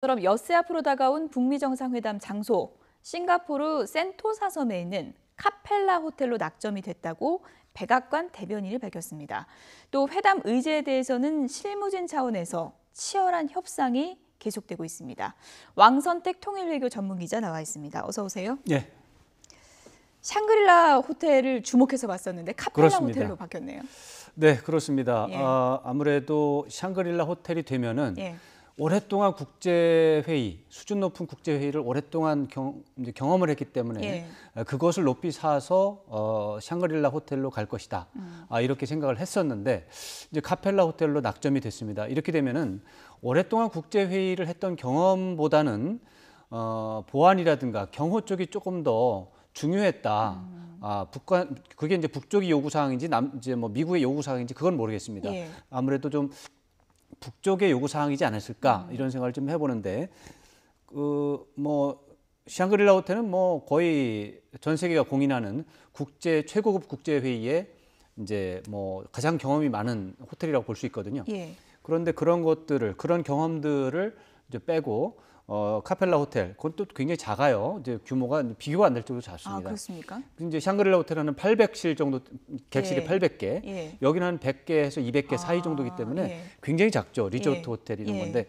처럼 엿새 앞으로 다가온 북미 정상회담 장소, 싱가포르 센토사 섬에 있는 카펠라 호텔로 낙점이 됐다고 백악관 대변인이 밝혔습니다. 또 회담 의제에 대해서는 실무진 차원에서 치열한 협상이 계속되고 있습니다. 왕선택 통일외교 전문기자 나와 있습니다. 어서 오세요. 예. 샹그릴라 호텔을 주목해서 봤었는데 카펠라 그렇습니다. 호텔로 바뀌었네요. 네, 그렇습니다. 예. 아무래도 샹그릴라 호텔이 되면은 예. 오랫동안 국제회의, 수준 높은 국제회의를 오랫동안 이제 경험을 했기 때문에 그것을 높이 사서 샹그릴라 호텔로 갈 것이다. 이렇게 생각을 했었는데 이제 카펠라 호텔로 낙점이 됐습니다. 이렇게 되면은 오랫동안 국제회의를 했던 경험보다는 보안이라든가 경호 쪽이 조금 더 중요했다. 그게 이제 북쪽이 요구 사항인지 이제 뭐 미국의 요구 사항인지 그건 모르겠습니다. 예. 아무래도 좀 북쪽의 요구 사항이지 않았을까 이런 생각을 좀 해보는데 뭐 샹그릴라 호텔은 뭐 거의 전 세계가 공인하는 최고급 국제 회의에 이제 뭐 가장 경험이 많은 호텔이라고 볼 수 있거든요. 예. 그런데 그런 경험들을 이제 빼고 카펠라 호텔 그건 또 굉장히 작아요. 이제 규모가 비교가 안 될 정도로 작습니다. 그렇습니까? 이제 샹그릴라 호텔은 800실 정도, 객실이 예. 800개, 예. 여기는 한 100개에서 200개 사이 정도이기 때문에 예. 굉장히 작죠. 리조트 예. 호텔 이런 예. 건데,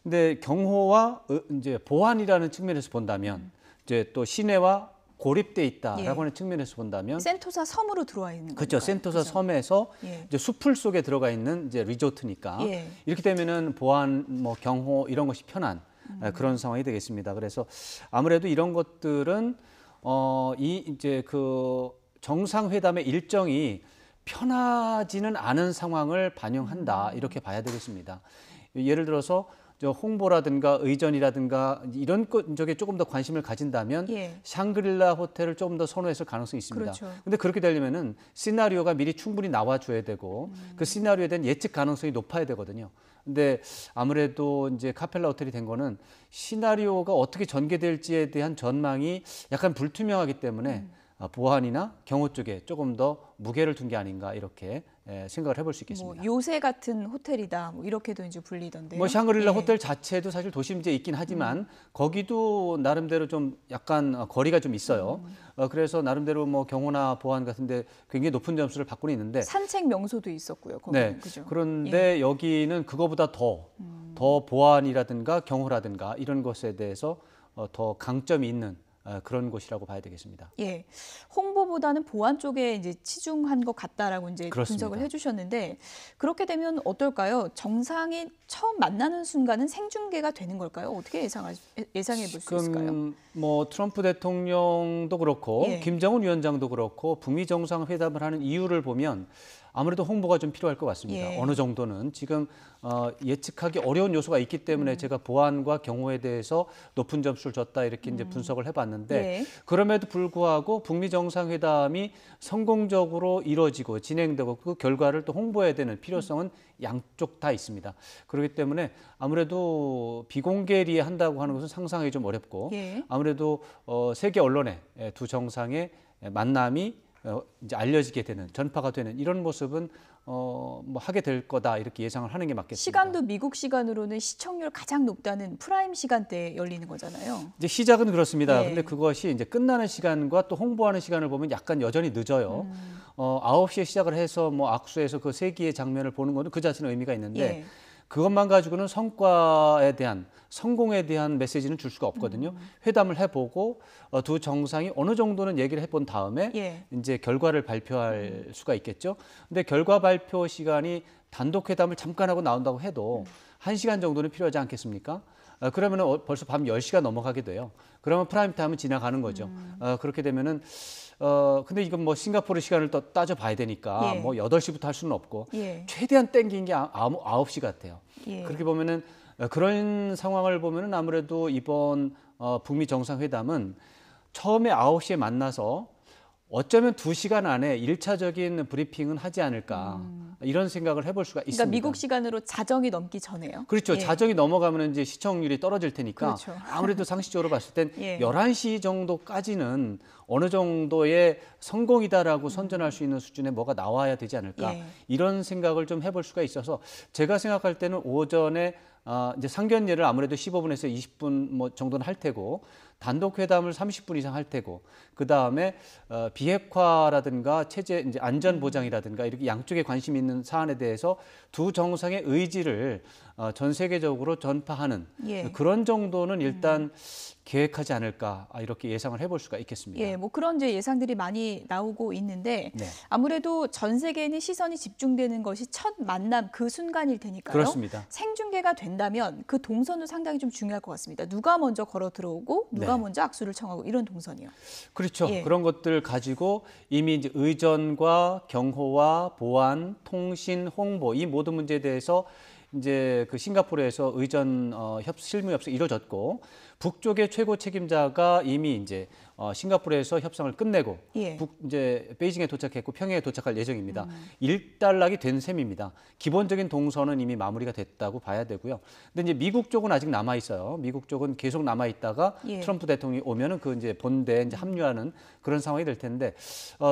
근데 경호와 이제 보안이라는 측면에서 본다면, 이제 또 시내와 고립돼 있다라고 하는 측면에서 본다면, 센토사 섬으로 들어와 있는 그렇죠. 거니까요. 센토사 그죠? 섬에서 예. 이제 숲풀 속에 들어가 있는 이제 리조트니까 예. 이렇게 되면은 보안, 뭐 경호 이런 것이 편한 그런 상황이 되겠습니다. 그래서 아무래도 이런 것들은 이제 그 정상회담의 일정이 편하지는 않은 상황을 반영한다 이렇게 봐야 되겠습니다. 예를 들어서 홍보라든가 의전이라든가 이런 쪽에 조금 더 관심을 가진다면 예. 샹그릴라 호텔을 조금 더 선호했을 가능성이 있습니다. 그렇죠. 근데 그렇게 되려면은 시나리오가 미리 충분히 나와줘야 되고 그 시나리오에 대한 예측 가능성이 높아야 되거든요. 근데 아무래도 이제 카펠라 호텔이 된 거는 시나리오가 어떻게 전개될지에 대한 전망이 약간 불투명하기 때문에 보안이나 경호 쪽에 조금 더 무게를 둔 게 아닌가 이렇게 생각을 해볼 수 있겠습니다. 뭐 요새 같은 호텔이다. 뭐 이렇게도 이제 불리던데요. 뭐 샹그릴라 예. 호텔 자체도 사실 도심지에 있긴 하지만 거기도 나름대로 좀 약간 거리가 좀 있어요. 그래서 나름대로 뭐 경호나 보안 같은데 굉장히 높은 점수를 받고는 있는데 산책 명소도 있었고요. 거기는. 네. 그죠? 그런데 여기는 그거보다 더 보안이라든가 경호라든가 이런 것에 대해서 더 강점이 있는 그런 곳이라고 봐야 되겠습니다. 예, 홍보보다는 보안 쪽에 이제 치중한 것 같다라고 이제 그렇습니다. 분석을 해주셨는데 그렇게 되면 어떨까요? 정상이 처음 만나는 순간은 생중계가 되는 걸까요? 어떻게 예상해 볼 수 있을까요? 지금 뭐 트럼프 대통령도 그렇고 예. 김정은 위원장도 그렇고 북미 정상회담을 하는 이유를 보면 아무래도 홍보가 좀 필요할 것 같습니다. 예. 어느 정도는 지금 예측하기 어려운 요소가 있기 때문에 제가 보안과 경호에 대해서 높은 점수를 줬다 이렇게 이제 분석을 해봤는데 예. 그럼에도 불구하고 북미 정상회담이 성공적으로 이루어지고 진행되고 그 결과를 또 홍보해야 되는 필요성은 양쪽 다 있습니다. 그렇기 때문에 아무래도 비공개리에 한다고 하는 것은 상상하기 좀 어렵고 예. 아무래도 세계 언론에 두 정상의 만남이 이제 알려지게 되는 전파가 되는 이런 모습은 뭐 하게 될 거다 이렇게 예상을 하는 게 맞겠습니다. 시간도 미국 시간으로는 시청률 가장 높다는 프라임 시간대에 열리는 거잖아요. 이제 시작은 그렇습니다. 예. 근데 그것이 이제 끝나는 시간과 또 홍보하는 시간을 보면 약간 여전히 늦어요. 9시에 시작을 해서 뭐 악수해서 그 세기의 장면을 보는 것은 그 자체는 의미가 있는데 예. 그것만 가지고는 성공에 대한 메시지는 줄 수가 없거든요. 회담을 해보고 두 정상이 어느 정도는 얘기를 해본 다음에 예. 이제 결과를 발표할 수가 있겠죠. 근데 결과 발표 시간이 단독 회담을 잠깐 하고 나온다고 해도 1시간 정도는 필요하지 않겠습니까? 그러면 벌써 밤 10시가 넘어가게 돼요. 그러면 프라임 타임은 지나가는 거죠. 그렇게 되면은 근데 이건 뭐 싱가포르 시간을 또 따져봐야 되니까 예. 뭐 8시부터 할 수는 없고 예. 최대한 땡긴 게 9시 같아요. 예. 그렇게 보면은 그런 상황을 보면은 아무래도 이번 북미 정상회담은 처음에 9시에 만나서 어쩌면 2시간 안에 1차적인 브리핑은 하지 않을까 이런 생각을 해볼 수가 있습니다. 그러니까 미국 시간으로 자정이 넘기 전에요. 그렇죠. 예. 자정이 넘어가면 이제 시청률이 떨어질 테니까 그렇죠. 아무래도 상식적으로 봤을 땐 예. 11시 정도까지는 어느 정도의 성공이다라고 선전할 수 있는 수준의 뭐가 나와야 되지 않을까 예. 이런 생각을 좀 해볼 수가 있어서 제가 생각할 때는 오전에 이제 상견례를 아무래도 15분에서 20분 뭐 정도는 할 테고 단독 회담을 30분 이상 할 테고 그다음에 비핵화라든가 체제 이제 안전 보장이라든가 이렇게 양쪽에 관심 있는 사안에 대해서 두 정상의 의지를 전 세계적으로 전파하는 예. 그런 정도는 일단 계획하지 않을까 이렇게 예상을 해볼 수가 있겠습니다. 예, 뭐 그런 이제 예상들이 많이 나오고 있는데 네. 아무래도 전 세계인의 시선이 집중되는 것이 첫 만남 그 순간일 테니까요. 그렇습니다. 생중계가 된다면 그 동선도 상당히 좀 중요할 것 같습니다. 누가 먼저 걸어 들어오고 누가 네. 먼저 악수를 청하고 이런 동선이요. 그렇죠. 예. 그런 것들 가지고 이미 이제 의전과 경호와 보안, 통신, 홍보 이 모든 문제에 대해서 이제 그 싱가포르에서 의전 실무 협상이 이루어졌고 북쪽의 최고 책임자가 이미 이제 싱가포르에서 협상을 끝내고 예. 이제 베이징에 도착했고 평양에 도착할 예정입니다. 일단락이 된 셈입니다. 기본적인 동선은 이미 마무리가 됐다고 봐야 되고요. 근데 이제 미국 쪽은 아직 남아 있어요. 미국 쪽은 계속 남아 있다가 예. 트럼프 대통령이 오면은 그 이제 본대에 이제 합류하는 그런 상황이 될 텐데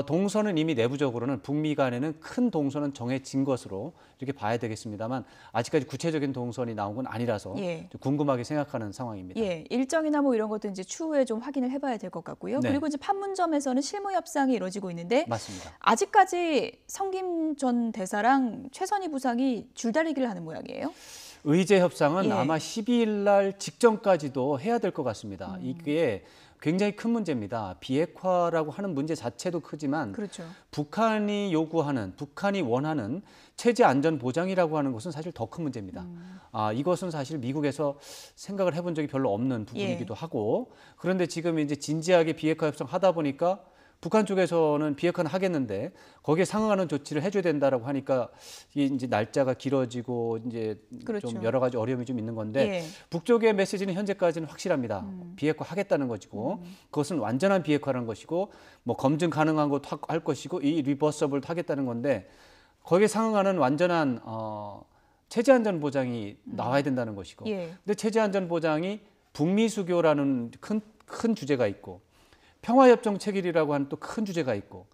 동선은 이미 내부적으로는 북미 간에는 큰 동선은 정해진 것으로 이렇게 봐야 되겠습니다만 아직까지 구체적인 동선이 나온 건 아니라서 예. 좀 궁금하게 생각하는 상황입니다. 예, 일정이나 뭐 이런 것도 이제 추후에 좀 확인을 해봐야 될 것 같고요. 네. 그리고 이제 판문점에서는 실무 협상이 이루어지고 있는데 맞습니다. 아직까지 성김 전 대사랑 최선희 부상이 줄다리기를 하는 모양이에요. 의제 협상은 예. 아마 12일 날 직전까지도 해야 될 것 같습니다. 이게 굉장히 큰 문제입니다. 비핵화라고 하는 문제 자체도 크지만 그렇죠. 북한이 요구하는, 북한이 원하는 체제 안전 보장이라고 하는 것은 사실 더 큰 문제입니다. 이것은 사실 미국에서 생각을 해본 적이 별로 없는 부분이기도 하고 그런데 지금 이제 진지하게 비핵화 협상 하다 보니까 북한 쪽에서는 비핵화는 하겠는데 거기에 상응하는 조치를 해줘야 된다라고 하니까 이제 날짜가 길어지고 이제 그렇죠. 좀 여러 가지 어려움이 좀 있는 건데 예. 북쪽의 메시지는 현재까지는 확실합니다. 비핵화 하겠다는 것이고 그것은 완전한 비핵화라는 것이고 뭐 검증 가능한 것도 할 것이고 이 리버서블도 하겠다는 건데 거기에 상응하는 완전한 체제 안전 보장이 나와야 된다는 것이고 예. 근데 체제 안전 보장이 북미 수교라는 큰 주제가 있고 평화협정 체결이라고 하는 또 큰 주제가 있고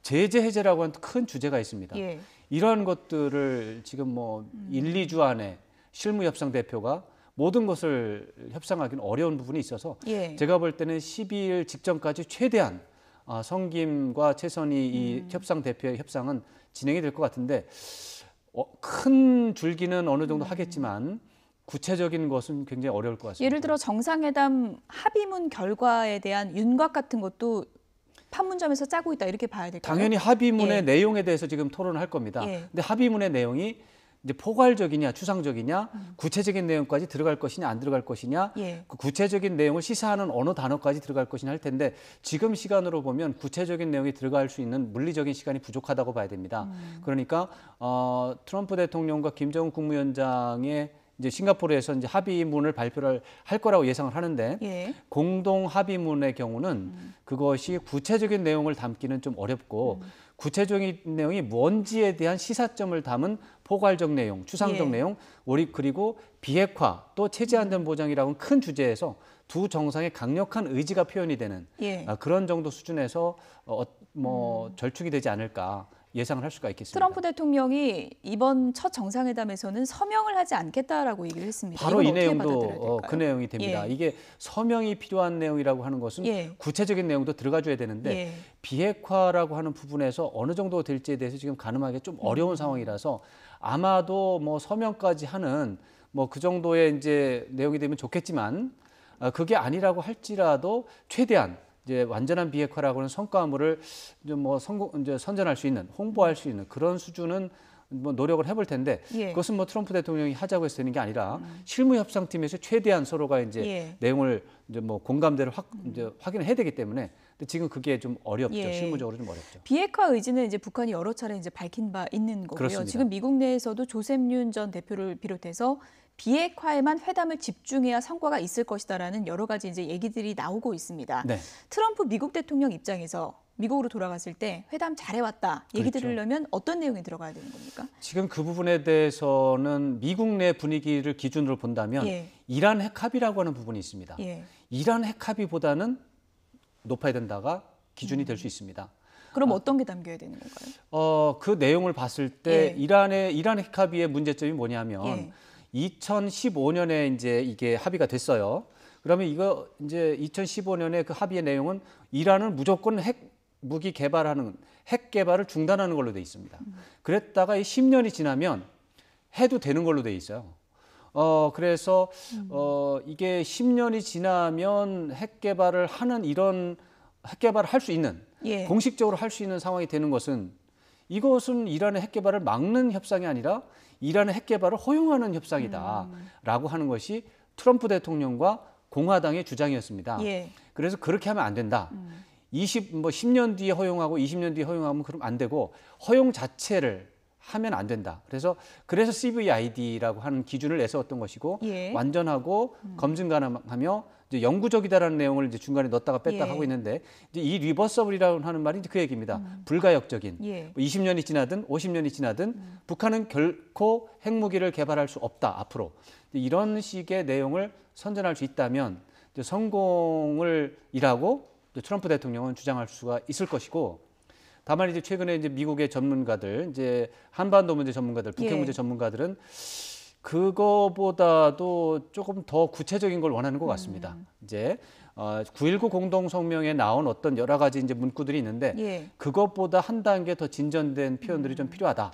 제재 해제라고 하는 큰 주제가 있습니다. 예. 이러한 것들을 지금 뭐 1, 2주 안에 실무협상 대표가 모든 것을 협상하기는 어려운 부분이 있어서 예. 제가 볼 때는 12일 직전까지 최대한 성김과 최선희 이 협상 대표의 협상은 진행이 될 것 같은데 큰 줄기는 어느 정도 하겠지만 구체적인 것은 굉장히 어려울 것 같습니다. 예를 들어 정상회담 합의문 결과에 대한 윤곽 같은 것도 판문점에서 짜고 있다 이렇게 봐야 될까요? 당연히 합의문의 예. 내용에 대해서 지금 토론을 할 겁니다. 예. 근데 합의문의 내용이 이제 포괄적이냐 추상적이냐 구체적인 내용까지 들어갈 것이냐 안 들어갈 것이냐 예. 그 구체적인 내용을 시사하는 어느 단어까지 들어갈 것이냐 할 텐데 지금 시간으로 보면 구체적인 내용이 들어갈 수 있는 물리적인 시간이 부족하다고 봐야 됩니다. 그러니까 트럼프 대통령과 김정은 국무위원장의 이제 싱가포르에서 이제 합의문을 발표를 할 거라고 예상을 하는데 예. 공동 합의문의 경우는 그것이 구체적인 내용을 담기는 좀 어렵고 구체적인 내용이 뭔지에 대한 시사점을 담은 포괄적 내용, 추상적 예. 내용, 그리고 비핵화 또 체제 안전 보장이라는 큰 주제에서 두 정상의 강력한 의지가 표현이 되는 예. 그런 정도 수준에서 절충이 되지 않을까. 예상을 할 수가 있겠습니다. 트럼프 대통령이 이번 첫 정상회담에서는 서명을 하지 않겠다라고 얘기를 했습니다. 바로 이 이건 어떻게 내용도 받아들여야 될까요? 그 내용이 됩니다. 예. 이게 서명이 필요한 내용이라고 하는 것은 예. 구체적인 내용도 들어가줘야 되는데 예. 비핵화라고 하는 부분에서 어느 정도 될지에 대해서 지금 가늠하기 좀 어려운 상황이라서 아마도 뭐 서명까지 하는 뭐 그 정도의 이제 내용이 되면 좋겠지만 그게 아니라고 할지라도 최대한 이제 완전한 비핵화라고 하는 성과물을 이제 선전할 수 있는, 홍보할 수 있는 그런 수준은 뭐 노력을 해볼 텐데 예. 그것은 뭐 트럼프 대통령이 하자고 해서 되는 게 아니라 실무 협상팀에서 최대한 서로가 이제 예. 내용을 이제 뭐 공감대를 이제 확인을 해야 되기 때문에 근데 지금 그게 좀 어렵죠. 예. 실무적으로 좀 어렵죠. 비핵화 의지는 이제 북한이 여러 차례 이제 밝힌 바 있는 거고요. 그렇습니다. 지금 미국 내에서도 조셉 윤 전 대표를 비롯해서 비핵화에만 회담을 집중해야 성과가 있을 것이다라는 여러 가지 이제 얘기들이 나오고 있습니다. 네. 트럼프 미국 대통령 입장에서 미국으로 돌아갔을 때 회담 잘해왔다 얘기 그렇죠. 들으려면 어떤 내용이 들어가야 되는 겁니까? 지금 그 부분에 대해서는 미국 내 분위기를 기준으로 본다면 예. 이란 핵 합의라고 하는 부분이 있습니다. 예. 이란 핵 합의보다는 높아야 된다가 기준이 될 수 있습니다. 그럼 어떤 게 담겨야 되는 건가요? 그 내용을 봤을 때 예. 이란 핵 합의의 문제점이 뭐냐면 예. 2015년에 이제 이게 합의가 됐어요. 그러면 이거 이제 2015년에 그 합의의 내용은 이란은 무조건 핵 무기 개발하는 핵 개발을 중단하는 걸로 돼 있습니다. 그랬다가 이 10년이 지나면 해도 되는 걸로 돼 있어요. 그래서 이게 10년이 지나면 핵 개발을 하는 이런 핵 개발을 할 수 있는 예. 공식적으로 할 수 있는 상황이 되는 것은 이것은 이란의 핵 개발을 막는 협상이 아니라 이란의 핵 개발을 허용하는 협상이다라고 하는 것이 트럼프 대통령과 공화당의 주장이었습니다. 예. 그래서 그렇게 하면 안 된다. 10년 뒤에 허용하고 20년 뒤에 허용하면 그럼 안 되고 허용 자체를 하면 안 된다. 그래서 CVID라고 하는 기준을 내세웠던 것이고 예. 완전하고 검증 가능하며 이제 영구적이다라는 내용을 이제 중간에 넣었다가 뺐다 예. 하고 있는데 이제 이 리버서블이라고 하는 말이 이제 그 얘기입니다. 불가역적인. 예. 뭐 20년이 지나든 50년이 지나든 북한은 결코 핵무기를 개발할 수 없다. 앞으로 이런 식의 내용을 선전할 수 있다면 이제 성공을 이라고 트럼프 대통령은 주장할 수가 있을 것이고 다만 이제 최근에 이제 미국의 전문가들 이제 한반도 문제 전문가들, 북핵 예. 문제 전문가들은 그거보다도 조금 더 구체적인 걸 원하는 것 같습니다. 이제 9.19 공동성명에 나온 어떤 여러 가지 이제 문구들이 있는데 예. 그것보다 한 단계 더 진전된 표현들이 좀 필요하다.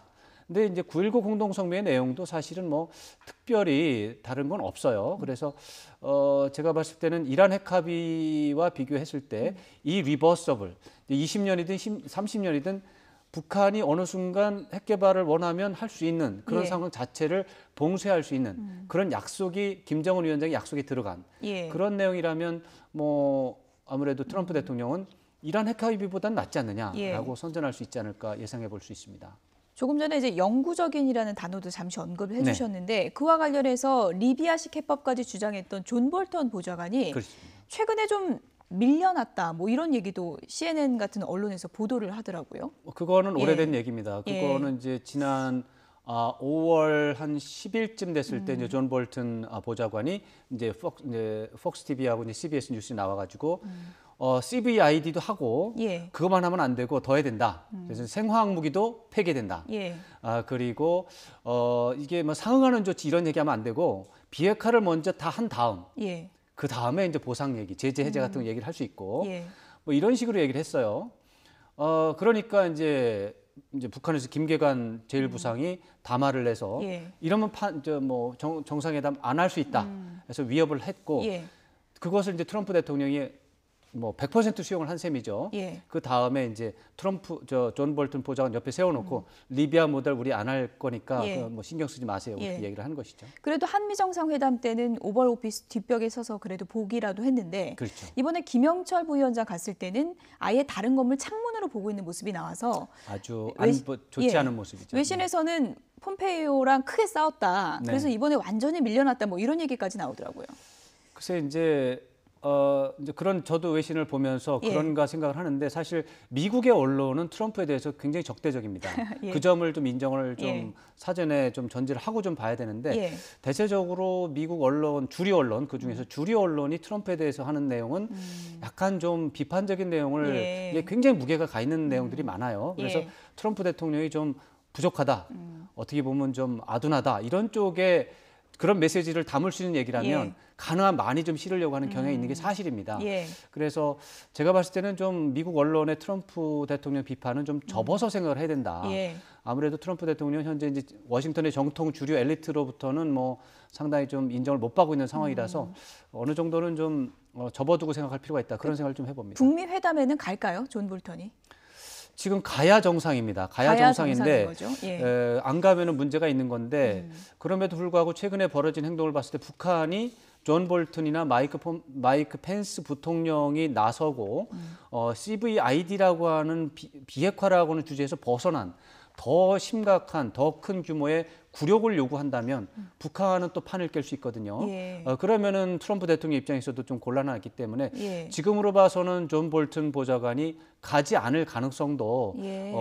근데 이제 9.19 공동성명의 내용도 사실은 뭐 특별히 다른 건 없어요. 그래서 제가 봤을 때는 이란 핵 합의와 비교했을 때 이 리버서블 20년이든 30년이든 북한이 어느 순간 핵 개발을 원하면 할 수 있는 그런 예. 상황 자체를 봉쇄할 수 있는 그런 약속이 김정은 위원장의 약속이 들어간 예. 그런 내용이라면 뭐 아무래도 트럼프 대통령은 이란 핵 합의보다는 낫지 않느냐라고 예. 선전할 수 있지 않을까 예상해 볼 수 있습니다. 조금 전에 이제 영구적인이라는 단어도 잠시 언급을 네. 해주셨는데 그와 관련해서 리비아식 해법까지 주장했던 존 볼턴 보좌관이 그렇습니다. 최근에 좀 밀려났다 뭐 이런 얘기도 CNN 같은 언론에서 보도를 하더라고요. 그거는 예. 오래된 얘기입니다. 그거는 이제 지난 5월 한 10일쯤 됐을 때 이제 존 볼튼 보좌관이 이제 폭스 TV하고 이제 CBS 뉴스에 나와가지고 CVID도 하고 예. 그것만 하면 안 되고 더 해야 된다. 그래서 생화학 무기도 폐기된다. 예. 그리고 이게 뭐 상응하는 조치 이런 얘기하면 안 되고 비핵화를 먼저 다 한 다음 예. 그 다음에 이제 보상 얘기, 제재 해제 같은 거 얘기를 할 수 있고 예. 뭐 이런 식으로 얘기를 했어요. 그러니까 이제 북한에서 김계관 제1부상이 담화를 내서 예. 이러면 정상회담 안 할 수 있다. 해서 위협을 했고 예. 그것을 이제 트럼프 대통령이 뭐 100% 수용을 한 셈이죠. 예. 그 다음에 이제 존 볼튼 보좌관 옆에 세워놓고 리비아 모델 우리 안 할 거니까 예. 뭐 신경 쓰지 마세요. 예. 그렇게 얘기를 하는 것이죠. 그래도 한미 정상회담 때는 오벌 오피스 뒷벽에 서서 그래도 보기라도 했는데 그렇죠. 이번에 김영철 부위원장 갔을 때는 아예 다른 건물 창문으로 보고 있는 모습이 나와서 아주 좋지 예. 않은 모습이죠. 외신에서는 폼페이오랑 크게 싸웠다. 네. 그래서 이번에 완전히 밀려났다. 뭐 이런 얘기까지 나오더라고요. 글쎄 이제 그런 저도 외신을 보면서 예. 그런가 생각을 하는데 사실 미국의 언론은 트럼프에 대해서 굉장히 적대적입니다. 예. 그 점을 좀 인정을 좀 예. 사전에 좀 전제를 하고 좀 봐야 되는데 예. 대체적으로 미국 언론, 주류 언론 그 중에서 주류 언론이 트럼프에 대해서 하는 내용은 약간 좀 비판적인 내용을 예. 이게 굉장히 무게가 가 있는 내용들이 많아요. 그래서 예. 트럼프 대통령이 좀 부족하다, 어떻게 보면 좀 아둔하다 이런 쪽에 그런 메시지를 담을 수 있는 얘기라면 예. 가능한 많이 좀 실으려고 하는 경향이 있는 게 사실입니다. 예. 그래서 제가 봤을 때는 좀 미국 언론의 트럼프 대통령 비판은 좀 접어서 생각을 해야 된다. 예. 아무래도 트럼프 대통령 현재 이제 워싱턴의 정통 주류 엘리트로부터는 뭐 상당히 좀 인정을 못 받고 있는 상황이라서 어느 정도는 좀 접어두고 생각할 필요가 있다. 그런 생각을 좀 해봅니다. 북미 회담에는 갈까요? 존 볼턴이? 지금 가야 정상입니다. 가야 정상인데 정상인 거죠? 예. 안 가면은 문제가 있는 건데 그럼에도 불구하고 최근에 벌어진 행동을 봤을 때 북한이 존 볼튼이나 마이크 펜스 부통령이 나서고 CVID라고 하는 비핵화라고 하는 주제에서 벗어난 더 심각한 더 큰 규모의 굴욕을 요구한다면 북한은 또 판을 깰 수 있거든요. 예. 그러면은 트럼프 대통령 입장에서도 좀 곤란하기 때문에 예. 지금으로 봐서는 존 볼튼 보좌관이 가지 않을 가능성도 예.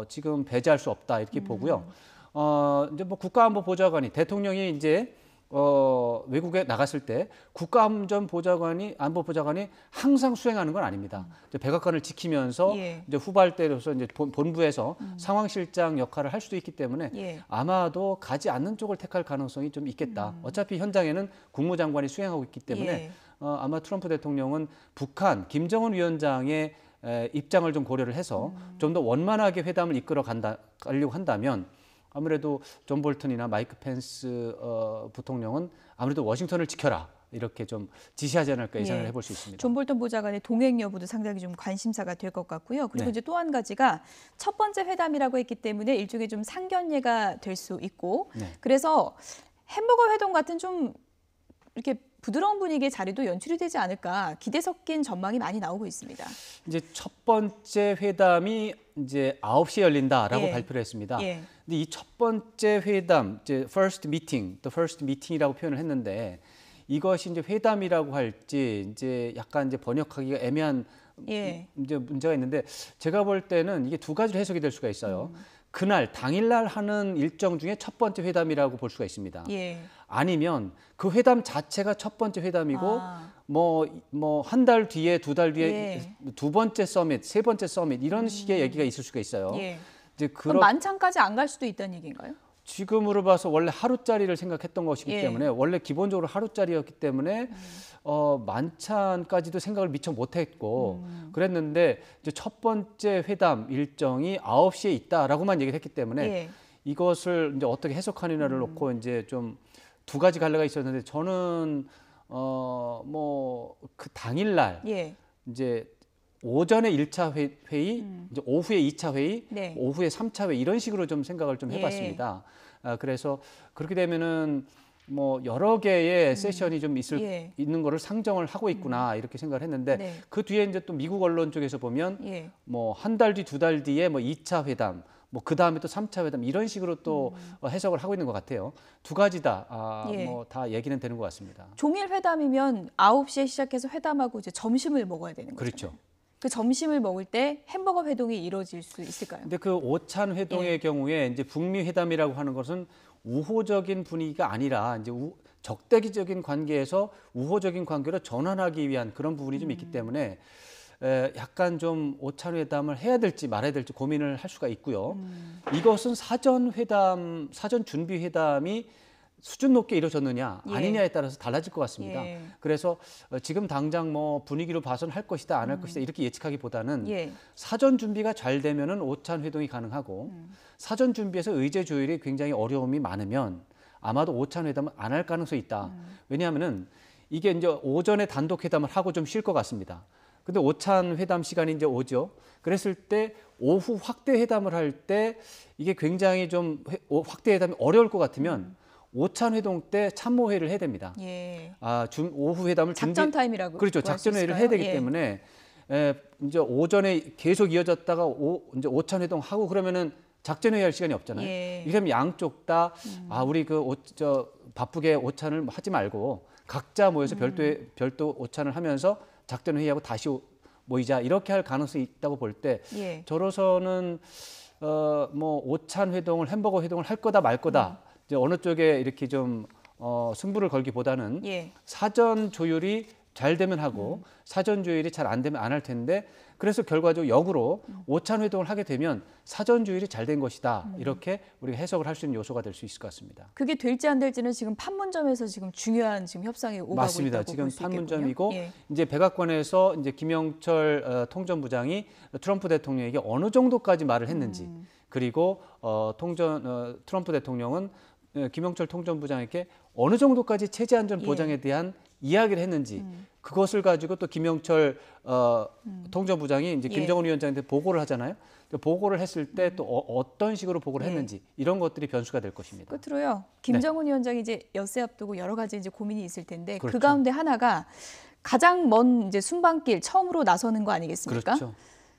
지금 배제할 수 없다 이렇게 보고요. 이제 뭐 국가안보보좌관이 대통령이 이제 외국에 나갔을 때 안보보좌관이 항상 수행하는 건 아닙니다. 이제 백악관을 지키면서 이제 후발대로서 이제 본부에서 상황실장 역할을 할 수도 있기 때문에 아마도 가지 않는 쪽을 택할 가능성이 좀 있겠다. 어차피 현장에는 국무장관이 수행하고 있기 때문에 아마 트럼프 대통령은 북한 김정은 위원장의 입장을 좀 고려를 해서 좀 더 원만하게 회담을 이끌어 가려고 한다면 아무래도 존 볼턴이나 마이크 펜스 부통령은 아무래도 워싱턴을 지켜라 이렇게 좀 지시하지 않을까 예상을 해볼 수 있습니다. 존 볼턴 보좌관의 동행 여부도 상당히 좀 관심사가 될 것 같고요. 그리고 이제 또 한 가지가 첫 번째 회담이라고 했기 때문에 일종의 좀 상견례가 될 수 있고 그래서 햄버거 회동 같은 좀 이렇게 부드러운 분위기의 자리도 연출이 되지 않을까 기대 섞인 전망이 많이 나오고 있습니다. 이제 첫 번째 회담이 이제 9시에 열린다라고 발표를 했습니다. 근데 이 첫 번째 회담, 이제 first meeting이라고 표현을 했는데 이것이 이제 회담이라고 할지 이제 약간 이제 번역하기가 애매한 이제 문제가 있는데 제가 볼 때는 이게 두 가지로 해석이 될 수가 있어요. 그날 당일날 하는 일정 중에 첫 번째 회담이라고 볼 수가 있습니다. 아니면 그 회담 자체가 첫 번째 회담이고 뭐 한 달 뒤에 두 달 뒤에 두 번째 서밋, 세 번째 서밋 이런 식의 얘기가 있을 수가 있어요. 이제 그럼 만찬까지 안 갈 수도 있다는 얘기인가요? 지금으로 봐서 원래 하루짜리를 생각했던 것이기 때문에 원래 기본적으로 하루짜리였기 때문에 만찬까지도 생각을 미처 못했고 그랬는데 이제 첫 번째 회담 일정이 9시에 있다라고만 얘기를 했기 때문에 이것을 이제 어떻게 해석하느냐를 놓고 이제 좀 두 가지 갈래가 있었는데 저는 뭐 그 당일날 이제 오전에 1차 회의, 이제 오후에 2차 회의, 오후에 3차 회의 이런 식으로 좀 생각을 좀 해봤습니다. 그래서 그렇게 되면은 뭐 여러 개의 세션이 좀 있는 거를 상정을 하고 있구나 이렇게 생각을 했는데 그 뒤에 이제 또 미국 언론 쪽에서 보면 뭐 한 달 뒤, 두 달 뒤에 뭐 2차 회담, 뭐 그 다음에 또 3차 회담 이런 식으로 또 해석을 하고 있는 것 같아요. 두 가지 다 뭐 다 얘기는 되는 것 같습니다. 종일 회담이면 9시에 시작해서 회담하고 이제 점심을 먹어야 되는 거죠. 그렇죠. 그 점심을 먹을 때 햄버거 회동이 이루어질 수 있을까요? 근데 그 오찬 회동의 경우에 이제 북미 회담이라고 하는 것은 우호적인 분위기가 아니라 이제 적대적인 관계에서 우호적인 관계로 전환하기 위한 그런 부분이 좀 있기 때문에 약간 좀 오찬 회담을 해야 될지 말아야 될지 고민을 할 수가 있고요. 이것은 사전 준비 회담이 수준 높게 이루어졌느냐 아니냐에 따라서 달라질 것 같습니다. 그래서 지금 당장 뭐 분위기로 봐서는 할 것이다 안 할 것이다 이렇게 예측하기보다는 사전 준비가 잘 되면은 오찬 회동이 가능하고 사전 준비에서 의제 조율이 굉장히 어려움이 많으면 아마도 오찬 회담은 안 할 가능성이 있다. 왜냐하면은 이게 이제 오전에 단독 회담을 하고 좀 쉴 것 같습니다. 근데 오찬 회담 시간이 이제 오죠. 그랬을 때 오후 확대 회담을 할 때 이게 굉장히 좀 확대 회담이 어려울 것 같으면 오찬 회동 때 참모회의를 해야 됩니다. 오후 회담을 작전 타임이라고 그렇죠. 작전 회의를 해야 되기 때문에 이제 오전에 계속 이어졌다가 이제 오찬 회동 하고 그러면은 작전 회의할 시간이 없잖아요. 이러면 양쪽 다 우리 바쁘게 오찬을 하지 말고 각자 모여서 별도 오찬을 하면서 작전 회의하고 다시 모이자 이렇게 할 가능성이 있다고 볼 때 저로서는 뭐 오찬 회동을 햄버거 회동을 할 거다 말 거다 이제 어느 쪽에 이렇게 좀 승부를 걸기보다는 사전 조율이 잘 되면 하고 사전 조율이 잘 안 되면 안 할 텐데 그래서 결과적으로 역으로 오찬 회동을 하게 되면 사전 조율이 잘 된 것이다 이렇게 우리가 해석을 할 수 있는 요소가 될 수 있을 것 같습니다. 그게 될지 안 될지는 지금 판문점에서 지금 중요한 지금 협상이 오가고 맞습니다. 있다고 지금 볼 수 판문점이고 있겠군요. 이제 백악관에서 이제 김영철 통전부장이 트럼프 대통령에게 어느 정도까지 말을 했는지 그리고 트럼프 대통령은 김영철 통전부장에게 어느 정도까지 체제 안전 보장에 대한 이야기를 했는지 그것을 가지고 또 김영철 통전부장이 이제 김정은 위원장한테 보고를 하잖아요. 보고를 했을 때 또 어떤 식으로 보고를 했는지 이런 것들이 변수가 될 것입니다. 끝으로요. 김정은 위원장이 이제 엿새 앞두고 여러 가지 이제 고민이 있을 텐데 그 가운데 하나가 가장 먼 이제 순방길 처음으로 나서는 거 아니겠습니까? 그렇죠.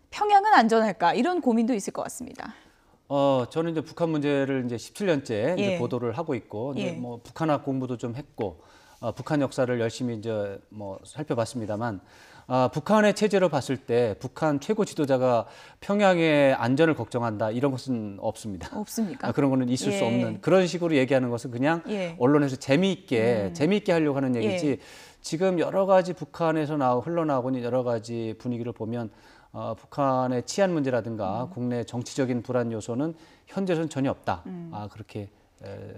평양은 안전할까 이런 고민도 있을 것 같습니다. 저는 이제 북한 문제를 이제 17년째 이제 보도를 하고 있고 이제 뭐 북한학 공부도 좀 했고 북한 역사를 열심히 이제 뭐 살펴봤습니다만 북한의 체제로 봤을 때 북한 최고 지도자가 평양의 안전을 걱정한다 이런 것은 없습니다. 없습니까? 그런 거는 있을 수 없는 그런 식으로 얘기하는 것은 그냥 언론에서 재미있게 하려고 하는 얘기지. 지금 여러 가지 북한에서 흘러나오고 있는 여러 가지 분위기를 보면 북한의 치안 문제라든가 국내 정치적인 불안 요소는 현재로는 전혀 없다. 그렇게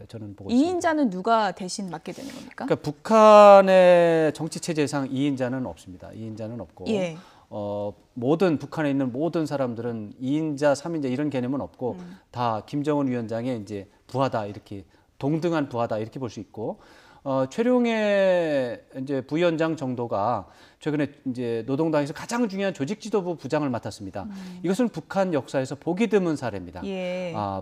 저는 보고 있습니다. 2인자는 누가 대신 맡게 되는 겁니까? 그러니까 북한의 정치 체제상 2인자는 없습니다. 2인자는 없고 모든 북한에 있는 모든 사람들은 2인자, 3인자 이런 개념은 없고 다 김정은 위원장의 이제 부하다 이렇게 동등한 부하다 이렇게 볼 수 있고 최룡해 이제 부위원장 정도가 최근에 이제 노동당에서 가장 중요한 조직지도부 부장을 맡았습니다. 이것은 북한 역사에서 보기 드문 사례입니다.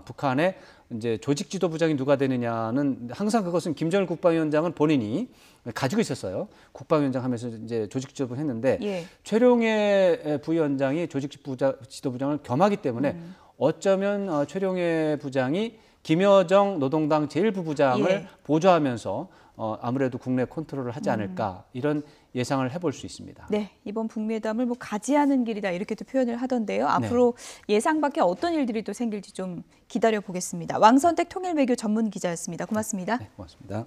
북한의 이제 조직지도부장이 누가 되느냐는 항상 그것은 김정일 국방위원장은 본인이 가지고 있었어요. 국방위원장 하면서 이제 조직지도부 했는데 최룡해 부위원장이 조직지도부장을 겸하기 때문에 어쩌면 최룡해 부장이 김여정 노동당 제1부부장을 보좌하면서 아무래도 국내 컨트롤을 하지 않을까 이런 예상을 해볼 수 있습니다. 네, 이번 북미회담을 뭐 가지 않은 길이다 이렇게도 표현을 하던데요. 앞으로 예상 밖에 어떤 일들이 또 생길지 좀 기다려 보겠습니다. 왕선택 통일외교 전문 기자였습니다. 고맙습니다. 네, 고맙습니다.